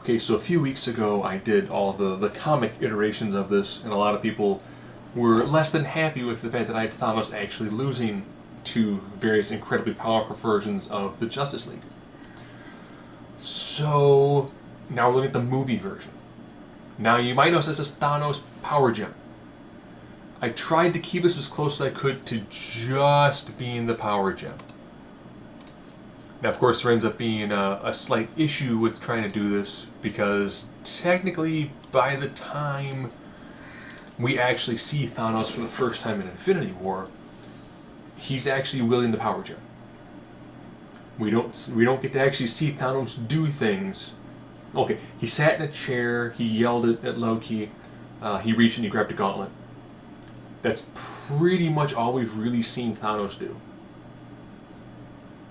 Okay, so a few weeks ago I did all the comic iterations of this, and a lot of people were less than happy with the fact that I had Thanos actually losing to various incredibly powerful versions of the Justice League. So now we're looking at the movie version. Now you might notice this is Thanos Power Gem. I tried to keep this as close as I could to just being the Power Gem. Now, of course, there ends up being a slight issue with trying to do this because technically, by the time we actually see Thanos for the first time in Infinity War, he's actually wielding the Power Gem. We don't get to actually see Thanos do things. Okay, he sat in a chair, he yelled at Loki, he reached and he grabbed a gauntlet. That's pretty much all we've really seen Thanos do.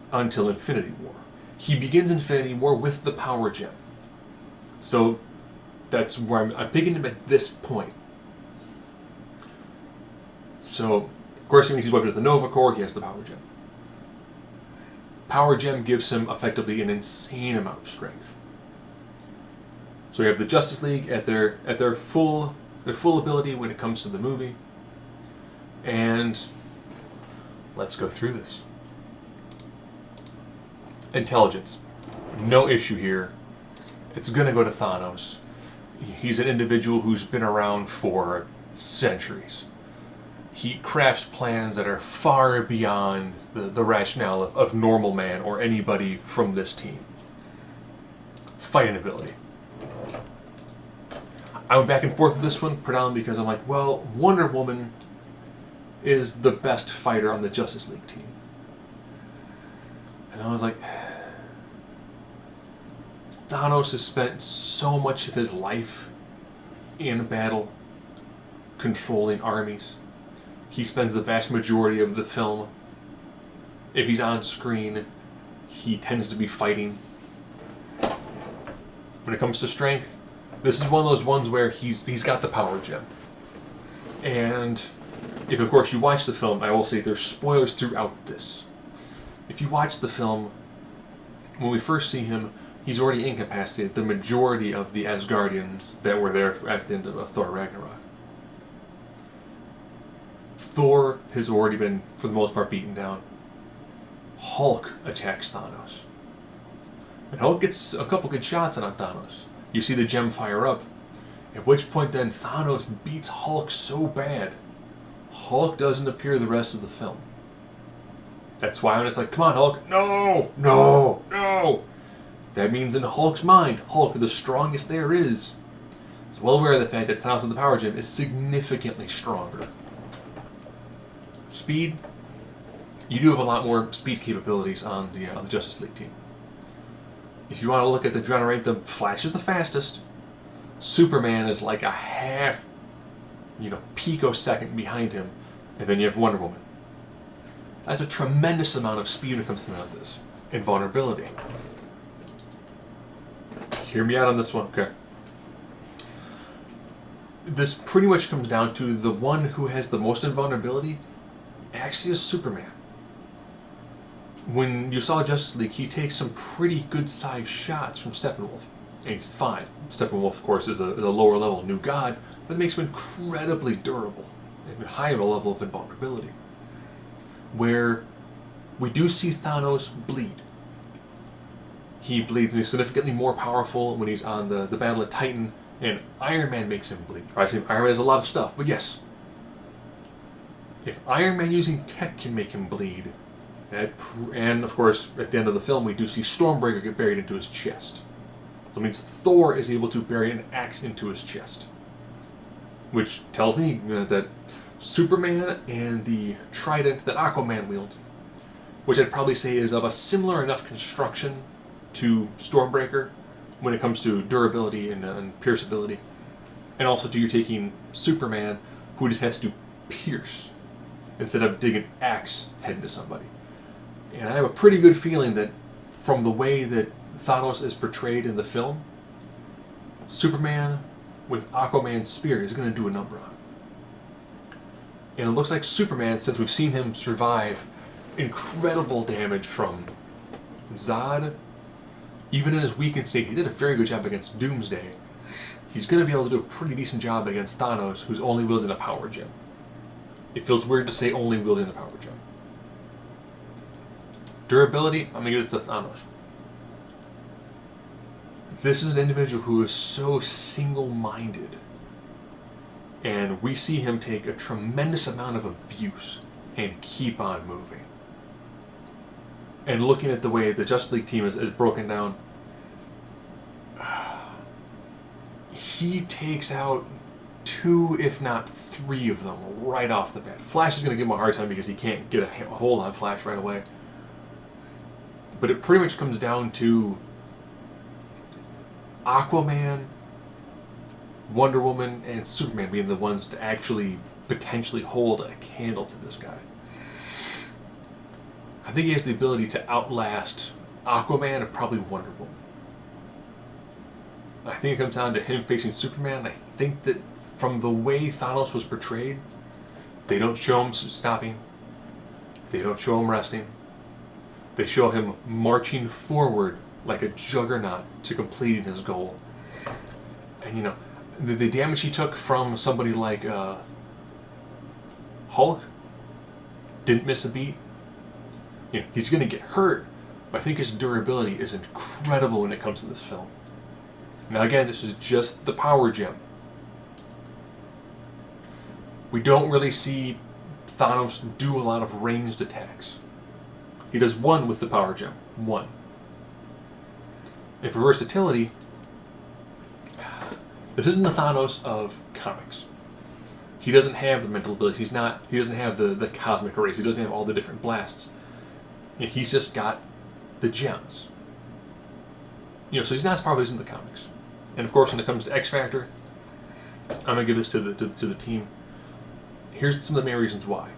Until Infinity War. He begins Infinity War with the Power Gem. So that's where I'm picking him at this point. So, of course, when he's weapon with the Nova Corps, he has the Power Gem. Power Gem gives him effectively an insane amount of strength. So we have the Justice League at their full ability when it comes to the movie. And let's go through this. Intelligence. No issue here. It's going to go to Thanos. He's an individual who's been around for centuries. He crafts plans that are far beyond the rationale of normal man or anybody from this team. Fighting ability. I went back and forth with this one, predominantly because I'm like, well, Wonder Woman is the best fighter on the Justice League team. And I was like, Thanos has spent so much of his life in battle, controlling armies. He spends the vast majority of the film, if he's on screen, he tends to be fighting. When it comes to strength, this is one of those ones where he's got the Power Gem. And if, of course, you watch the film, I will say there's spoilers throughout this. If you watch the film, when we first see him, he's already incapacitated the majority of the Asgardians that were there at the end of Thor Ragnarok. Thor has already been, for the most part, beaten down. Hulk attacks Thanos. And Hulk gets a couple good shots on Thanos. You see the gem fire up, at which point then Thanos beats Hulk so bad, Hulk doesn't appear the rest of the film. That's why when it's like, come on, Hulk, no, no, no. That means in Hulk's mind, Hulk, the strongest there is well aware of the fact that Thanos with the Power Gem is significantly stronger. Speed, you do have a lot more speed capabilities on the Justice League team. If you want to look at the generate, the Flash is the fastest. Superman is like a half, picosecond behind him, and then you have Wonder Woman. That's a tremendous amount of speed when it comes to this. And vulnerability. Hear me out on this one, okay? This pretty much comes down to the one who has the most invulnerability actually is Superman. When you saw Justice League, he takes some pretty good-sized shots from Steppenwolf, and he's fine. Steppenwolf, of course, is a lower-level new god, but it makes him incredibly durable and a higher level of invulnerability. Where we do see Thanos bleed. He bleeds and he's significantly more powerful when he's on the Battle of Titan, and Iron Man makes him bleed. I say Iron Man has a lot of stuff, but yes. If Iron Man using tech can make him bleed, and of course, at the end of the film, we do see Stormbreaker get buried into his chest. So it means Thor is able to bury an axe into his chest. Which tells me that Superman and the trident that Aquaman wields, which I'd probably say is of a similar enough construction to Stormbreaker when it comes to durability and pierceability. And also to you taking Superman, who just has to pierce instead of dig an axe head into somebody. And I have a pretty good feeling that from the way that Thanos is portrayed in the film, Superman with Aquaman's spear is going to do a number on him. And it looks like Superman, since we've seen him survive incredible damage from Zod, even in his weakened state, he did a very good job against Doomsday. He's going to be able to do a pretty decent job against Thanos, who's only wielding a power gem. It feels weird to say only wielding a power gem. Durability, I'm going to give it to Thanos. This is an individual who is so single-minded. And we see him take a tremendous amount of abuse and keep on moving. And looking at the way the Justice League team is broken down, he takes out 2, if not 3 of them right off the bat. Flash is going to give him a hard time because he can't get a hold on Flash right away. But it pretty much comes down to Aquaman, Wonder Woman, and Superman being the ones to actually potentially hold a candle to this guy. I think he has the ability to outlast Aquaman and probably Wonder Woman. I think it comes down to him facing Superman. I think that from the way Thanos was portrayed, they don't show him stopping. They don't show him resting. They show him marching forward like a juggernaut to completing his goal. And you know, the damage he took from somebody like Hulk didn't miss a beat. You know, he's going to get hurt, but I think his durability is incredible when it comes to this film. Now again, this is just the power gem. We don't really see Thanos do a lot of ranged attacks. He does 1 with the power gem. 1. And for versatility, this isn't the Thanos of comics. He doesn't have the mental abilities. He doesn't have the cosmic rays. He doesn't have all the different blasts. And he's just got the gems. You know, so he's not as powerful as in the comics. And of course, when it comes to X Factor, I'm gonna give this to the team. Here's some of the main reasons why.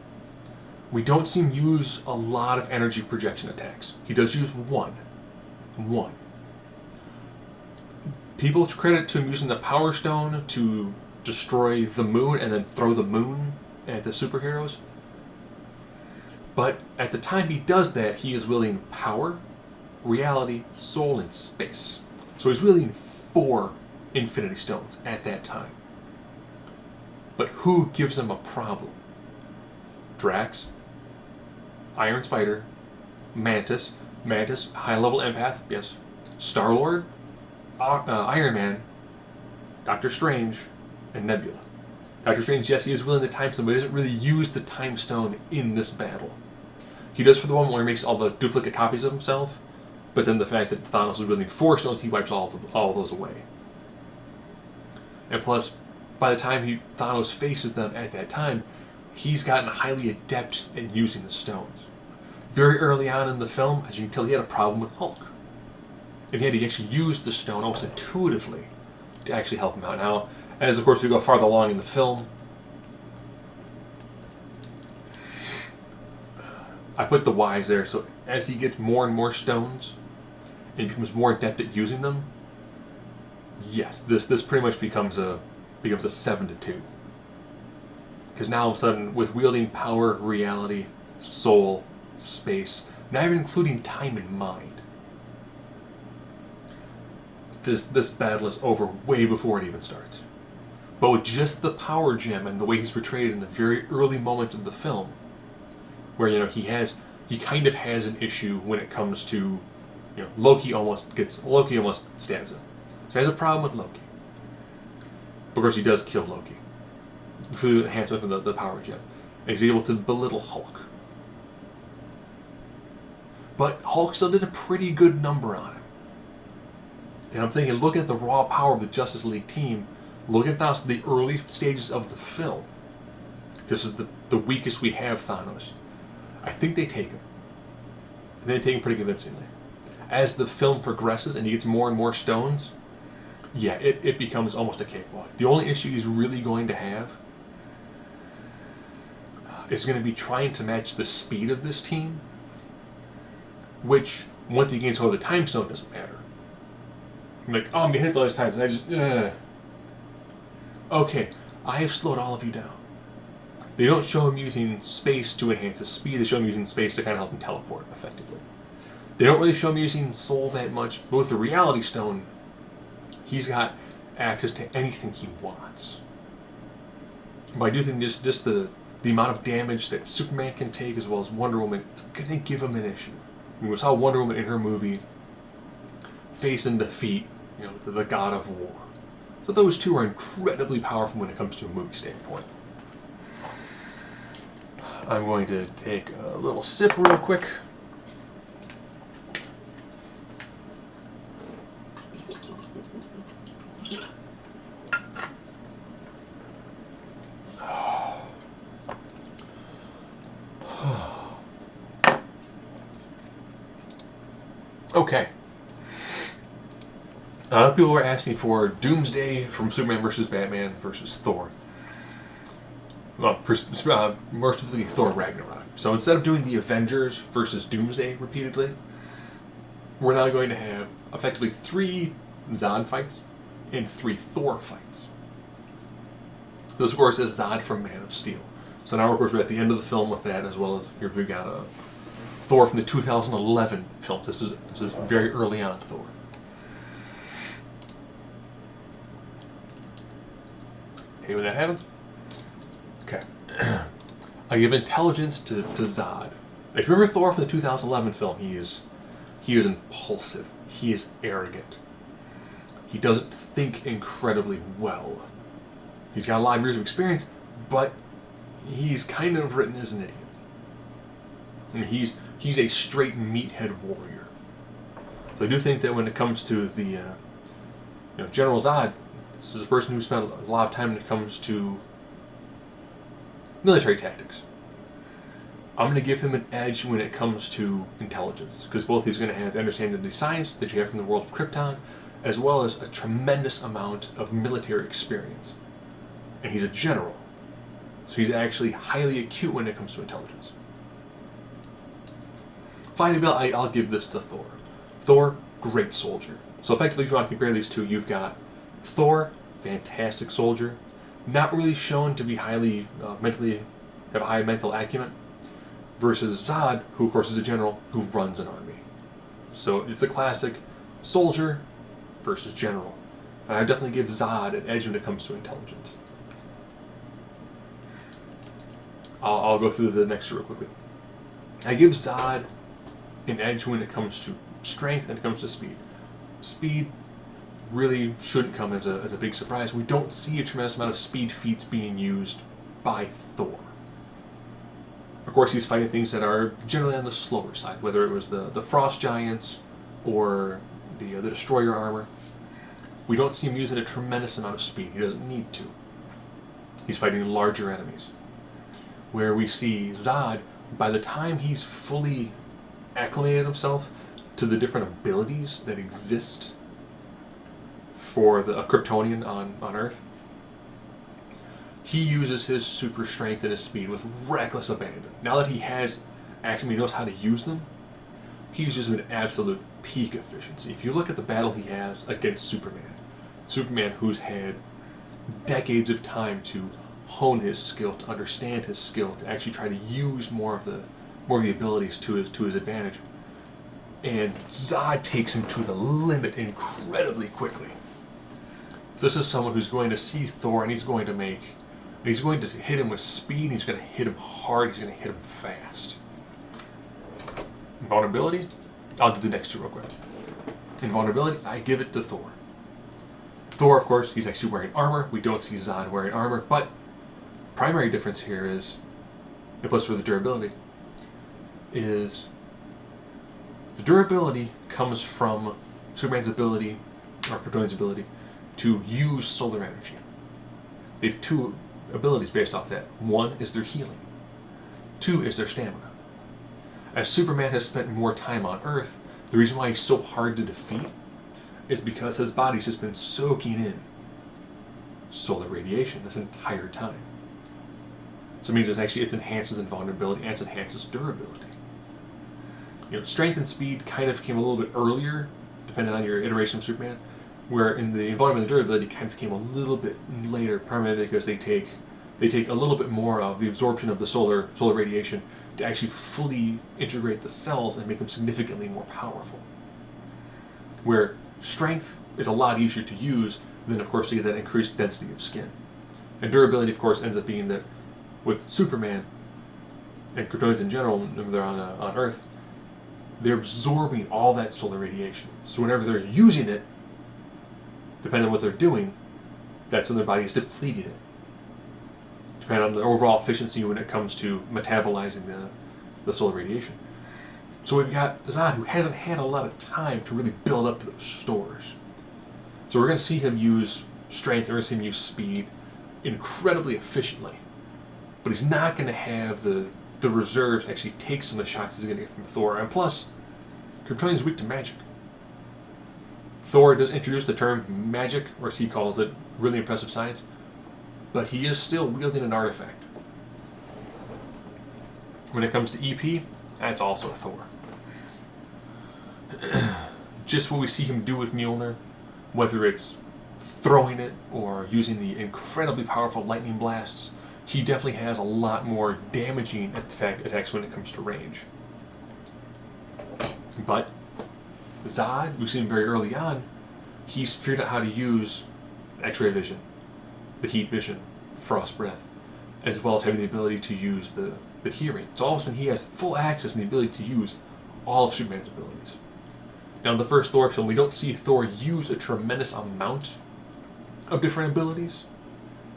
We don't see him use a lot of energy projection attacks. He does use 1. 1. People credit to him using the Power Stone to destroy the moon and then throw the moon at the superheroes. But at the time he does that, he is wielding power, reality, soul, and space. So he's wielding 4 Infinity Stones at that time. But who gives him a problem? Drax, Iron Spider, Mantis, high-level empath, yes. Star-Lord, Iron Man, Doctor Strange, and Nebula. Doctor Strange, yes, he is wielding the Time Stone, but he doesn't really use the Time Stone in this battle. He does for the one where he makes all the duplicate copies of himself, but then the fact that Thanos is wielding 4 stones, he wipes all of those away. And plus, by the time Thanos faces them at that time, he's gotten highly adept at using the stones. Very early on in the film, as you can tell, he had a problem with Hulk. And he had to actually use the stone almost intuitively to actually help him out. Now, as of course we go farther along in the film, I put the Y's there, so as he gets more and more stones, and becomes more adept at using them, yes, this pretty much becomes a 7-2. Because now all of a sudden, with wielding power, reality, soul, space, not even including time and mind, this battle is over way before it even starts. But with just the power gem and the way he's portrayed in the very early moments of the film, where you know he kind of has an issue when it comes to, you know, Loki almost stabs him. So he has a problem with Loki. Of course, he does kill Loki through the enhancement from the power gem, and he's able to belittle Hulk. But Hulk still did a pretty good number on him. And I'm thinking, looking at the raw power of the Justice League team, looking at Thanos in the early stages of the film, this is the weakest we have Thanos, I think they take him. And they take him pretty convincingly. As the film progresses and he gets more and more stones, yeah, it becomes almost a cakewalk. The only issue he's really going to have is going to be trying to match the speed of this team, which, once he gains hold of the Time Stone, doesn't matter. I'm like, oh, I'm going to hit those times, and I just, okay, I have slowed all of you down. They don't show him using space to enhance his speed, they show him using space to kind of help him teleport, effectively. They don't really show him using Soul that much, but with the Reality Stone, he's got access to anything he wants. But I do think just the amount of damage that Superman can take, as well as Wonder Woman, it's going to give him an issue. I mean, we saw Wonder Woman in her movie face and defeat, the God of War. So those two are incredibly powerful when it comes to a movie standpoint. I'm going to take a little sip real quick. Okay. People were asking for Doomsday from Superman vs. Batman versus Thor. Well, more specifically, Thor Ragnarok. So instead of doing the Avengers versus Doomsday repeatedly, we're now going to have effectively 3 Zod fights and 3 Thor fights. This, of course, is Zod from Man of Steel. So now, of course, we're at the end of the film with that, as well as here we've got a Thor from the 2011 film. This is very early on Thor. Okay, when that happens, okay. I give intelligence to Zod. If you remember Thor from the 2011 film, he is impulsive. He is arrogant. He doesn't think incredibly well. He's got a lot of years of experience, but he's kind of written as an idiot. I mean, he's a straight meathead warrior. So I do think that when it comes to the General Zod, this is a person who spent a lot of time when it comes to military tactics. I'm going to give him an edge when it comes to intelligence, because both he's going to have the understanding of the science that you have from the world of Krypton, as well as a tremendous amount of military experience. And he's a general, so he's actually highly acute when it comes to intelligence. Finally, I'll give this to Thor. Thor, great soldier. So effectively, if you want to compare these two, you've got Thor, fantastic soldier, not really shown to be highly mentally, have a high mental acumen, versus Zod, who of course is a general who runs an army. So it's a classic soldier versus general. And I definitely give Zod an edge when it comes to intelligence. I'll go through the next real quickly. I give Zod an edge when it comes to strength and it comes to speed. Speed really shouldn't come as a big surprise. We don't see a tremendous amount of speed feats being used by Thor. Of course, he's fighting things that are generally on the slower side, whether it was the Frost Giants or the Destroyer armor. We don't see him using a tremendous amount of speed. He doesn't need to. He's fighting larger enemies. Where we see Zod, by the time he's fully acclimated himself to the different abilities that exist for a Kryptonian on Earth, he uses his super strength and his speed with reckless abandon. Now that he knows how to use them, he uses them at absolute peak efficiency. If you look at the battle he has against Superman who's had decades of time to hone his skill, to understand his skill, to actually try to use more of the abilities to his advantage. And Zod takes him to the limit incredibly quickly. So this is someone who's going to see Thor and he's going to hit him with speed, he's going to hit him hard, he's going to hit him fast. Invulnerability, I'll do the next two real quick. Invulnerability, I give it to Thor. Thor, of course, he's actually wearing armor. We don't see Zod wearing armor, but primary difference here is, plus for the durability, is the durability comes from Superman's ability, or Kryptonian's ability, to use solar energy. They have 2 abilities based off that. 1 is their healing. 2 is their stamina. As Superman has spent more time on Earth, the reason why he's so hard to defeat is because his body's just been soaking in solar radiation this entire time. So it means it enhances invulnerability and it enhances durability. Strength and speed kind of came a little bit earlier, depending on your iteration of Superman, where in the invulnerability and durability kind of came a little bit later, primarily because they take they take a little bit more of the absorption of the solar radiation to actually fully integrate the cells and make them significantly more powerful. Where strength is a lot easier to use than, of course, to get that increased density of skin. And durability, of course, ends up being that with Superman and Kryptonians in general, when they're on Earth, they're absorbing all that solar radiation. So whenever they're using it, depending on what they're doing, that's when their body is depleting it. Depending on the overall efficiency when it comes to metabolizing the solar radiation. So we've got Zod, who hasn't had a lot of time to really build up those stores. So we're going to see him use strength, we're going to see him use speed incredibly efficiently. But he's not going to have the reserves to actually take some of the shots he's going to get from Thor. And plus, Kryptonian is weak to magic. Thor does introduce the term magic, or as he calls it, really impressive science, but he is still wielding an artifact. When it comes to EP, that's also Thor. Just what we see him do with Mjolnir, whether it's throwing it or using the incredibly powerful lightning blasts, he definitely has a lot more damaging attacks when it comes to range. But Zod, we've seen very early on, he's figured out how to use X-ray vision, the heat vision, the frost breath, as well as having the ability to use the hearing. So all of a sudden he has full access and the ability to use all of Superman's abilities. Now in the first Thor film, we don't see Thor use a tremendous amount of different abilities.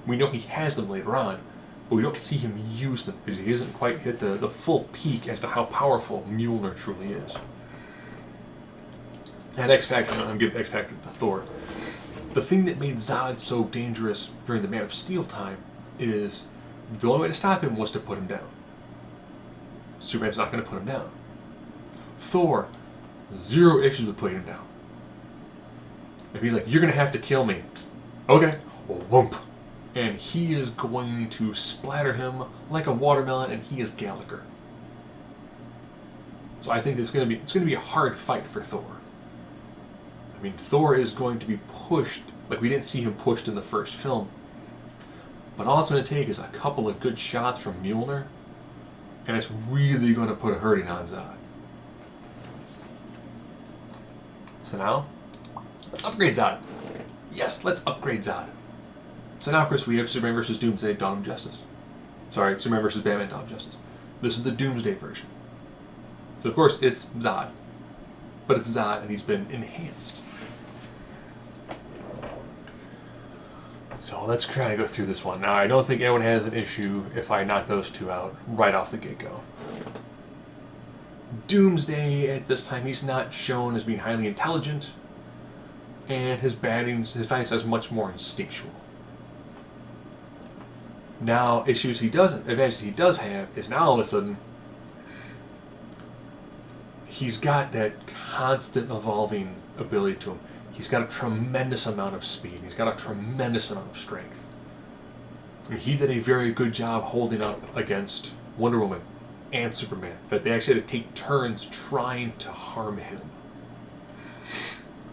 We know he has them later on, but we don't see him use them because he hasn't quite hit the full peak as to how powerful Mjolnir truly is. And X Factor, I'm giving X Factor to Thor. The thing that made Zod so dangerous during the Man of Steel time is the only way to stop him was to put him down. Superman's not going to put him down. Thor, zero issues with putting him down. If he's like, you're going to have to kill me. Okay, whoomp. And he is going to splatter him like a watermelon, and he is Gallagher. So I think it's going to be a hard fight for Thor. I mean, Thor is going to be pushed, like we didn't see him pushed in the first film. But all it's going to take is a couple of good shots from Mjolnir, and it's really going to put a hurting on Zod. So now, let's upgrade Zod. Yes, let's upgrade Zod. So now, of course, we have Superman vs. Doomsday, Dawn of Justice. Sorry, Superman vs. Batman, Dawn of Justice. This is the Doomsday version. So, of course, it's Zod. But it's Zod, and he's been enhanced. So let's kind of go through this one. Now, I don't think anyone has an issue if I knock those two out right off the get-go. Doomsday, at this time, he's not shown as being highly intelligent, and his fighting style is much more instinctual. Now, advantages he does have is now all of a sudden, he's got that constant evolving ability to him. He's got a tremendous amount of speed. He's got a tremendous amount of strength. I mean, he did a very good job holding up against Wonder Woman and Superman. In fact, they actually had to take turns trying to harm him.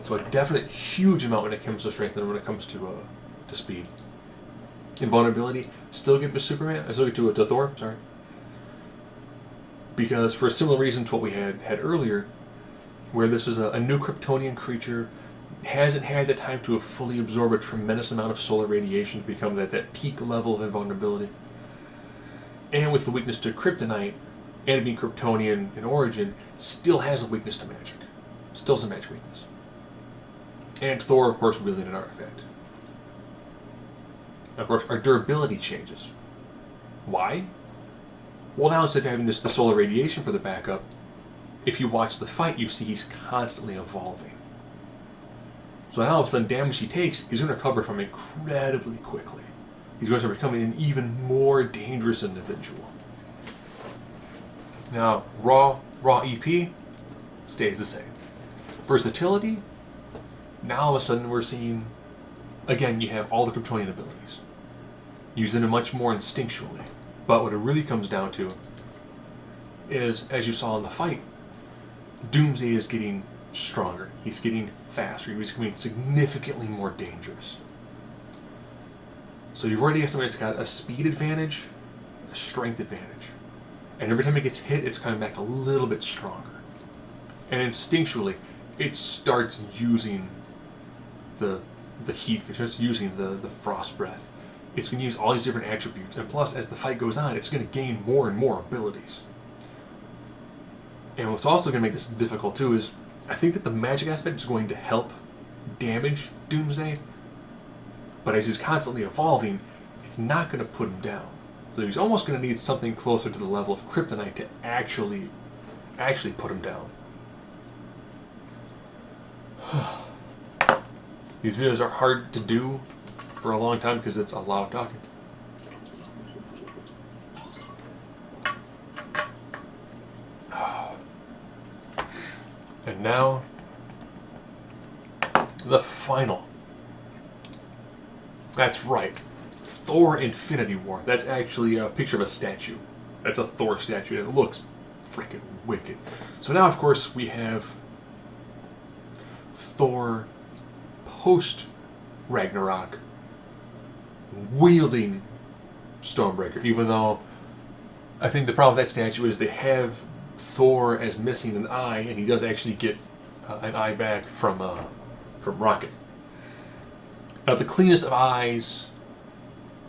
So a definite huge amount when it comes to strength and when it comes to speed. Invulnerability, still give to Superman. Still give to Thor. Sorry. Because for a similar reason to what we had earlier, where this is a new Kryptonian creature, hasn't had the time to have fully absorbed a tremendous amount of solar radiation to become that peak level of invulnerability. And with the weakness to kryptonite, and being Kryptonian in origin, still has a weakness to magic. Still has a magic weakness. And Thor, of course, wielding an artifact. Of course, our durability changes. Why? Well, now instead of having the solar radiation for the backup, if you watch the fight, you see he's constantly evolving. So now all of a sudden, damage he takes, he's going to recover from incredibly quickly. He's going to become an even more dangerous individual. Now, raw EP stays the same. Versatility, now all of a sudden we're seeing, again, you have all the Kryptonian abilities. Using it much more instinctually. But what it really comes down to is, as you saw in the fight, Doomsday is getting stronger. He's getting faster. He's becoming significantly more dangerous. So you've already got something that's got a speed advantage, a strength advantage. And every time it gets hit, it's coming back a little bit stronger. And instinctually, it starts using the heat, it starts using the frost breath. It's going to use all these different attributes. And plus, as the fight goes on, it's going to gain more and more abilities. And what's also going to make this difficult too is, I think that the magic aspect is going to help damage Doomsday, but as he's constantly evolving, it's not going to put him down. So he's almost going to need something closer to the level of Kryptonite to actually put him down. These videos are hard to do for a long time because it's a lot of talking. And now, the final. That's right. Thor Infinity War. That's actually a picture of a statue. That's a Thor statue, and it looks freaking wicked. So now, of course, we have Thor post-Ragnarok wielding Stormbreaker, even though I think the problem with that statue is they have Thor as missing an eye, and he does actually get an eye back from Rocket. Not the cleanest of eyes,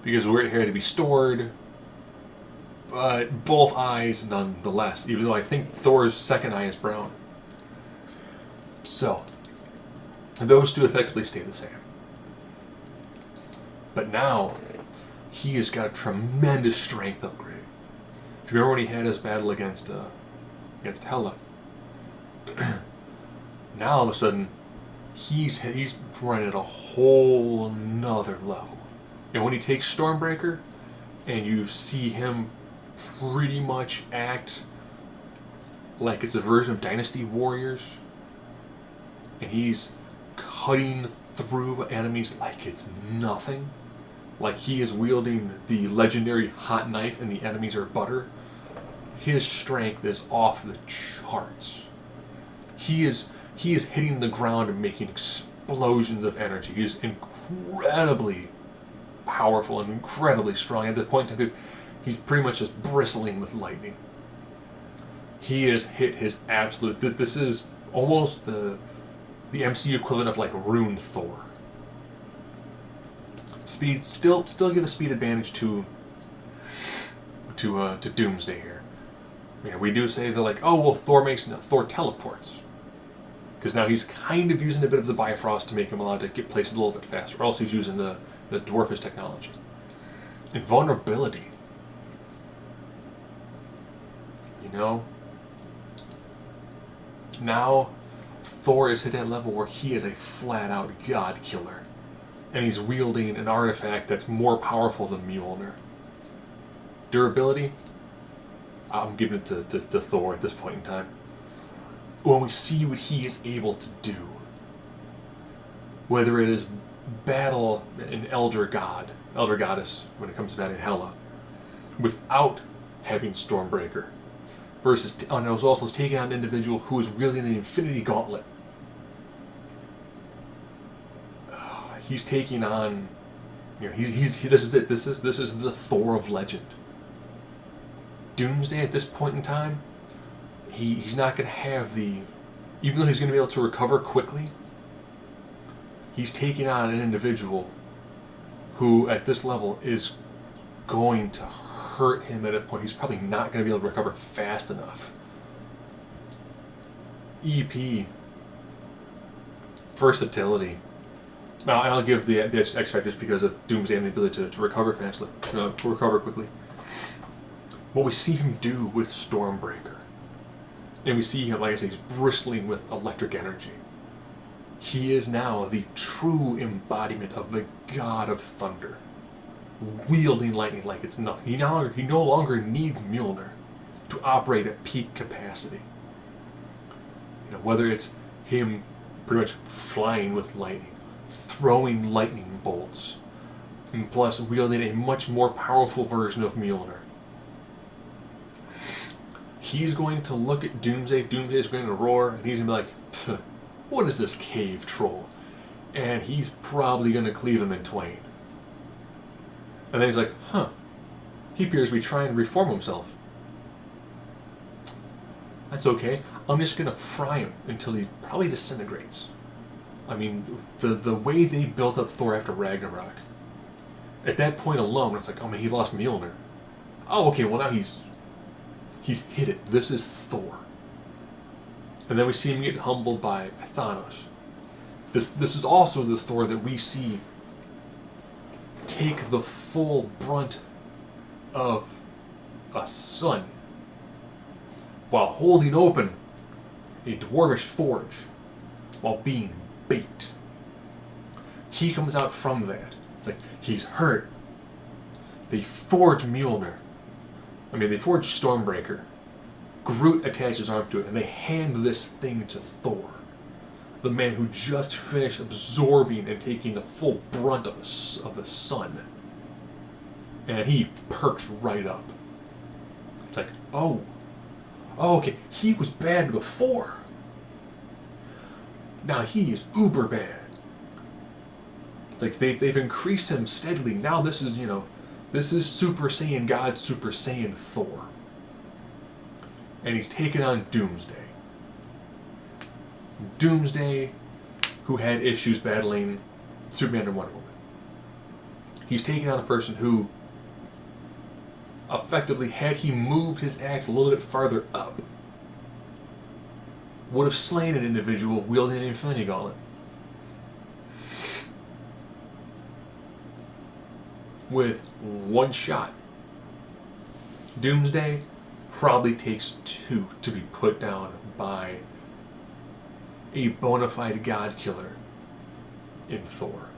because where it had to be stored, but both eyes nonetheless, even though I think Thor's second eye is brown. So, those two effectively stay the same. But now, he has got a tremendous strength upgrade. If you remember when he had his battle against Hela, now all of a sudden, he's running at a whole nother level. And when he takes Stormbreaker, and you see him pretty much act like it's a version of Dynasty Warriors, and he's cutting through enemies like it's nothing, like he is wielding the legendary hot knife and the enemies are butter, his strength is off the charts. He is hitting the ground and making explosions of energy. He is incredibly powerful and incredibly strong. At the point in time, he's pretty much just bristling with lightning. He has hit his absolute... This is almost the MCU equivalent of like Rune Thor. Speed, still give a speed advantage to Doomsday here. You know, we do say that, like, oh well, Thor teleports, because now he's kind of using a bit of the Bifrost to make him allowed to get places a little bit faster. Or else he's using the Dwarfish technology. Invulnerability. You know, now Thor has hit that level where he is a flat-out god killer, and he's wielding an artifact that's more powerful than Mjolnir. Durability, I'm giving it to Thor at this point in time. When we see what he is able to do, whether it is battle an elder goddess when it comes to battling Hela, without having Stormbreaker, versus and it was also taking on an individual who is wielding the Infinity Gauntlet. He's taking on, you know, this is it. This is the Thor of legend. Doomsday at this point in time, he's not going to have the, even though he's going to be able to recover quickly, he's taking on an individual who at this level is going to hurt him at a point. He's probably not going to be able to recover fast enough. EP, versatility. Now, I'll give the X factor just because of Doomsday and the ability to recover fastly, recover quickly. What we see him do with Stormbreaker, and we see him, like I say, he's bristling with electric energy. He is now the true embodiment of the god of thunder, wielding lightning like it's nothing. He no longer needs Mjolnir to operate at peak capacity. You know, whether it's him pretty much flying with lightning, throwing lightning bolts, and plus wielding a much more powerful version of Mjolnir. He's going to look at Doomsday, Doomsday's going to roar, and he's going to be like, what is this cave troll? And he's probably going to cleave him in twain. And then he's like, huh, he appears to be trying to reform himself. That's okay. I'm just going to fry him until he probably disintegrates. I mean, the way they built up Thor after Ragnarok, at that point alone, it's like, oh man, he lost Mjolnir. Oh, okay, well now he's hit it. This is Thor. And then we see him get humbled by Thanos. This is also the Thor that we see take the full brunt of a sun while holding open a dwarvish forge while being baked. He comes out from that. It's like, he's hurt. They forge Mjolnir. I mean, they forge Stormbreaker. Groot attaches his arm to it, and they hand this thing to Thor, the man who just finished absorbing and taking the full brunt of the sun. And he perks right up. It's like, oh, okay, he was bad before. Now he is uber bad. It's like they've increased him steadily. Now this is, this is Super Saiyan God, Super Saiyan Thor. And he's taken on Doomsday. Doomsday, who had issues battling Superman and Wonder Woman. He's taken on a person who, effectively, had he moved his axe a little bit farther up, would have slain an individual wielding an Infinity Gauntlet. With one shot. Doomsday probably takes 2 to be put down by a bona fide god killer in Thor.